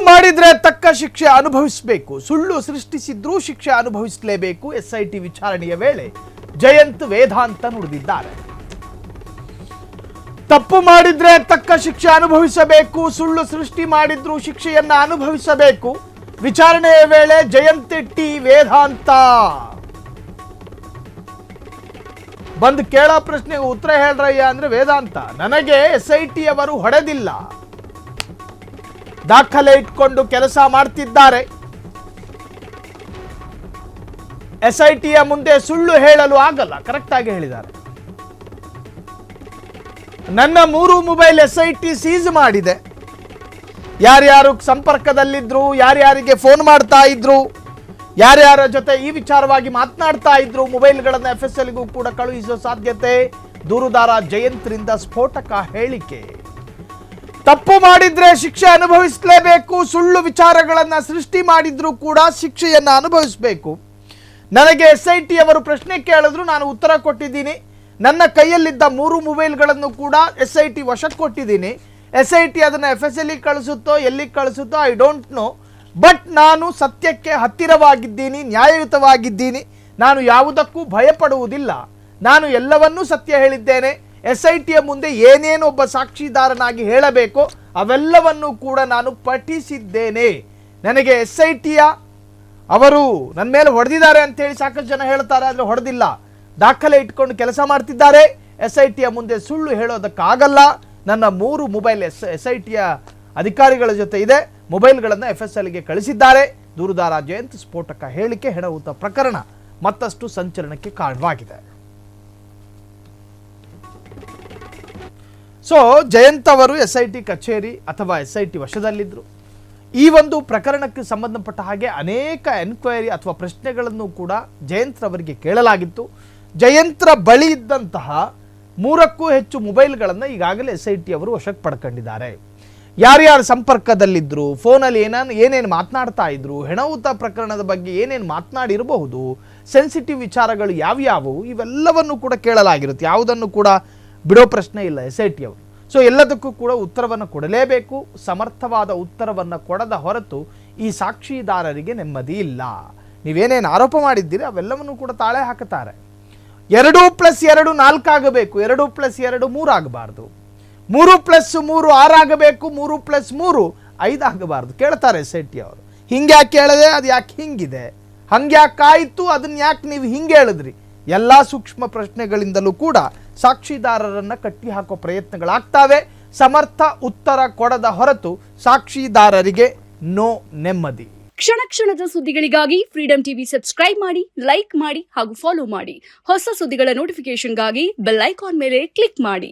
ಮಾಡಿದ್ರೆ ತಕ್ಕ ಶಿಕ್ಷೆ ಅನುಭವಿಸಬೇಕು, ಸುಳ್ಳು ಸೃಷ್ಟಿಸಿದ್ರೂ ಶಿಕ್ಷೆ ಅನುಭವಿಸಲೇಬೇಕು. SIT ವಿಚಾರಣೆಯ ವೇಳೆ ಜಯಂತ್ ವೇದಾಂತ ನುಡಿದಿದ್ದಾರೆ. ತಪ್ಪು ಮಾಡಿದ್ರೆ ತಕ್ಕ ಶಿಕ್ಷೆ ಅನುಭವಿಸಬೇಕು, ಸುಳ್ಳು ಸೃಷ್ಟಿ ಮಾಡಿದ್ರೂ ಶಿಕ್ಷೆಯನ್ನ ಅನುಭವಿಸಬೇಕು. ವಿಚಾರಣೆಯ ವೇಳೆ ಜಯಂತ್ ಟಿ ವೇದಾಂತ ಬಂದು ಕೇಳೋ ಪ್ರಶ್ನೆಗೆ ಉತ್ತರ ಹೇಳ್ರಯ್ಯ ಅಂದ್ರೆ ವೇದಾಂತ, ನನಗೆ SIT ಅವರು ಹೊಡೆದಿಲ್ಲ, ದಾಖಲೆ ಇಟ್ಕೊಂಡು ಕೆಲಸ ಮಾಡ್ತಿದ್ದಾರೆ. SITಯ ಮುಂದೆ ಸುಳ್ಳು ಹೇಳಲು ಆಗಲ್ಲ. ಕರೆಕ್ಟ್ ಆಗಿ ಹೇಳಿದ್ದಾರೆ. ನನ್ನ 3 ಮೊಬೈಲ್ SIT ಸೀಸ್ ಮಾಡಿದೆ. ಯಾರ್ಯಾರು ಸಂಪರ್ಕದಲ್ಲಿದ್ರು, ಯಾರ್ಯಾರಿಗೆ ಫೋನ್ ಮಾಡ್ತಾ ಇದ್ರು, ಯಾರ್ಯಾರ ಜೊತೆ ಈ ವಿಚಾರವಾಗಿ ಮಾತನಾಡ್ತಾ ಇದ್ರು, ಮೊಬೈಲ್ಗಳನ್ನು FSLಗೂ ಕೂಡ ಕಳುಹಿಸುವ ಸಾಧ್ಯತೆ. ದೂರುದಾರ ಜಯಂತ್ರಿಂದ ಸ್ಫೋಟಕ ಹೇಳಿಕೆ. ತಪ್ಪು ಮಾಡಿದ್ರೆ ಶಿಕ್ಷೆ ಅನುಭವಿಸಲೇಬೇಕು, ಸುಳ್ಳು ವಿಚಾರಗಳನ್ನ ಸೃಷ್ಟಿ ಮಾಡಿದ್ರು ಕೂಡ ಶಿಕ್ಷೆಯನ್ನ ಅನುಭವಿಸಬೇಕು. ನನಗೆ SIT ಅವರು ಪ್ರಶ್ನೆ ಕೇಳಿದ್ರು, ನಾನು ಉತ್ತರ ಕೊಟ್ಟಿದ್ದೀನಿ. ನನ್ನ ಕೈಯಲ್ಲಿದ್ದ 3 ಮೊಬೈಲ್ಗಳನ್ನು ಕೂಡ SIT ವಶಕ್ಕೆ ಕೊಟ್ಟಿದ್ದೀನಿ. SIT ಅದನ್ನ FSL ಕಳಿಸುತ್ತೋ ಎಲ್ಲಿಗೆ ಕಳಿಸುತ್ತೋ ಐ ಡೋಂಟ್ ನೋ, ಬಟ್ ನಾನು ಸತ್ಯಕ್ಕೆ ಹತ್ತಿರವಾಗಿದ್ದೀನಿ, ನ್ಯಾಯಯುತವಾಗಿದ್ದೀನಿ. ನಾನು ಯಾವುದಕ್ಕೂ ಭಯಪಡುವುದಿಲ್ಲ. ನಾನು ಎಲ್ಲವನ್ನೂ ಸತ್ಯ ಹೇಳಿದ್ದೇನೆ. SITಯ ಮುಂದೆ ಏನೇನು ಒಬ್ಬ ಸಾಕ್ಷಿದಾರನಾಗಿ ಹೇಳಬೇಕೋ ಅವೆಲ್ಲವನ್ನೂ ಕೂಡ ನಾನು ಪಠಿಸಿದ್ದೇನೆ. ನನಗೆ SITಯ ಅವರು ನನ್ನ ಮೇಲೆ ಹೊಡೆದಿದ್ದಾರೆ ಅಂತೇಳಿ ಸಾಕಷ್ಟು ಜನ ಹೇಳ್ತಾರೆ, ಆದರೆ ಹೊಡೆದಿಲ್ಲ. ದಾಖಲೆ ಇಟ್ಕೊಂಡು ಕೆಲಸ ಮಾಡ್ತಿದ್ದಾರೆ. SITಯ ಮುಂದೆ ಸುಳ್ಳು ಹೇಳೋದಕ್ಕಾಗಲ್ಲ. ನನ್ನ 3 ಮೊಬೈಲ್ SITಯ ಅಧಿಕಾರಿಗಳ ಜೊತೆ ಇದೆ. ಮೊಬೈಲ್ಗಳನ್ನು FSLಗೆ ಕಳಿಸಿದ್ದಾರೆ. ದೂರುದಾರ ಜಯಂತ್ ಸ್ಫೋಟಕ ಹೇಳಿಕೆ. ಹೆಣಹುತ ಪ್ರಕರಣ ಮತ್ತಷ್ಟು ಸಂಚಲನಕ್ಕೆ ಕಾರಣವಾಗಿದೆ. ಸೊ ಜಯಂತ್ ಅವರು SIT ಕಚೇರಿ ಅಥವಾ SIT ವಶದಲ್ಲಿದ್ದರು. ಈ ಒಂದು ಪ್ರಕರಣಕ್ಕೆ ಸಂಬಂಧಪಟ್ಟ ಹಾಗೆ ಅನೇಕ ಎನ್ಕ್ವೈರಿ ಅಥವಾ ಪ್ರಶ್ನೆಗಳನ್ನು ಕೂಡ ಜಯಂತ್ ಅವರಿಗೆ ಕೇಳಲಾಗಿತ್ತು. ಜಯಂತ್ರ ಬಳಿ ಇದ್ದಂತಹ 3ಕ್ಕೂ ಹೆಚ್ಚು ಮೊಬೈಲ್ಗಳನ್ನು ಈಗಾಗಲೇ SIT ಅವರು ವಶಕ್ಕೆ ಪಡ್ಕೊಂಡಿದ್ದಾರೆ. ಯಾರ್ಯಾರು ಸಂಪರ್ಕದಲ್ಲಿದ್ದರು, ಫೋನಲ್ಲಿ ಏನೇನು ಮಾತನಾಡ್ತಾ ಇದ್ರು, ಹೆಣಹುತ ಪ್ರಕರಣದ ಬಗ್ಗೆ ಏನೇನು ಮಾತನಾಡಿರಬಹುದು, ಸೆನ್ಸಿಟಿವ್ ವಿಚಾರಗಳು ಯಾವ್ಯಾವು, ಇವೆಲ್ಲವನ್ನು ಕೂಡ ಕೇಳಲಾಗಿರುತ್ತೆ. ಯಾವುದನ್ನು ಕೂಡ ಬಿಡೋ ಪ್ರಶ್ನೆ ಇಲ್ಲ SIT ಅವರು. ಸೊ ಎಲ್ಲದಕ್ಕೂ ಕೂಡ ಉತ್ತರವನ್ನು ಕೊಡಲೇಬೇಕು. ಸಮರ್ಥವಾದ ಉತ್ತರವನ್ನು ಕೊಡದ ಹೊರತು ಈ ಸಾಕ್ಷಿದಾರರಿಗೆ ನೆಮ್ಮದಿ ಇಲ್ಲ. ನೀವೇನೇನು ಆರೋಪ ಮಾಡಿದ್ದೀರಿ ಅವೆಲ್ಲವನ್ನು ಕೂಡ ತಾಳೆ ಹಾಕುತ್ತಾರೆ. 2+2 4 ಆಗಬೇಕು, 2+2 3 ಆಗಬಾರ್ದು, 3+3 6 ಆಗಬೇಕು, 3+3 5 ಆಗಬಾರ್ದು ಕೇಳ್ತಾರೆ SIT ಅವರು. ಹಿಂಗೆ ಯಾಕೆ ಕೇಳದೆ, ಅದು ಯಾಕೆ ಹಿಂಗಿದೆ, ಹಂಗೆ ಯಾಕೆ ಆಯಿತು, ಅದನ್ನ ಯಾಕೆ ನೀವು ಹಿಂಗೆ ಹೇಳಿದ್ರಿ, ಎಲ್ಲ ಸೂಕ್ಷ್ಮ ಪ್ರಶ್ನೆಗಳಿಂದಲೂ ಕೂಡ ಸಾಕ್ಷಿದಾರರನ್ನು ಕಟ್ಟಿ ಹಾಕೋ ಪ್ರಯತ್ನಗಳಾಗ್ತವೆ. ಸಮರ್ಥ ಉತ್ತರ ಕೊಡದ ಹೊರತು ಸಾಕ್ಷಿದಾರರಿಗೆ ನೋ ನೆಮ್ಮದಿ. ಕ್ಷಣ ಕ್ಷಣದ ಸುದ್ದಿಗಳಿಗಾಗಿ ಫ್ರೀಡಂ ಟಿವಿ ಸಬ್ಸ್ಕ್ರೈಬ್ ಮಾಡಿ, ಲೈಕ್ ಮಾಡಿ ಹಾಗೂ ಫಾಲೋ ಮಾಡಿ. ಹೊಸ ಸುದ್ದಿಗಳ ನೋಟಿಫಿಕೇಶನ್ಗಾಗಿ ಬೆಲ್ ಐಕಾನ್ ಮೇಲೆ ಕ್ಲಿಕ್ ಮಾಡಿ.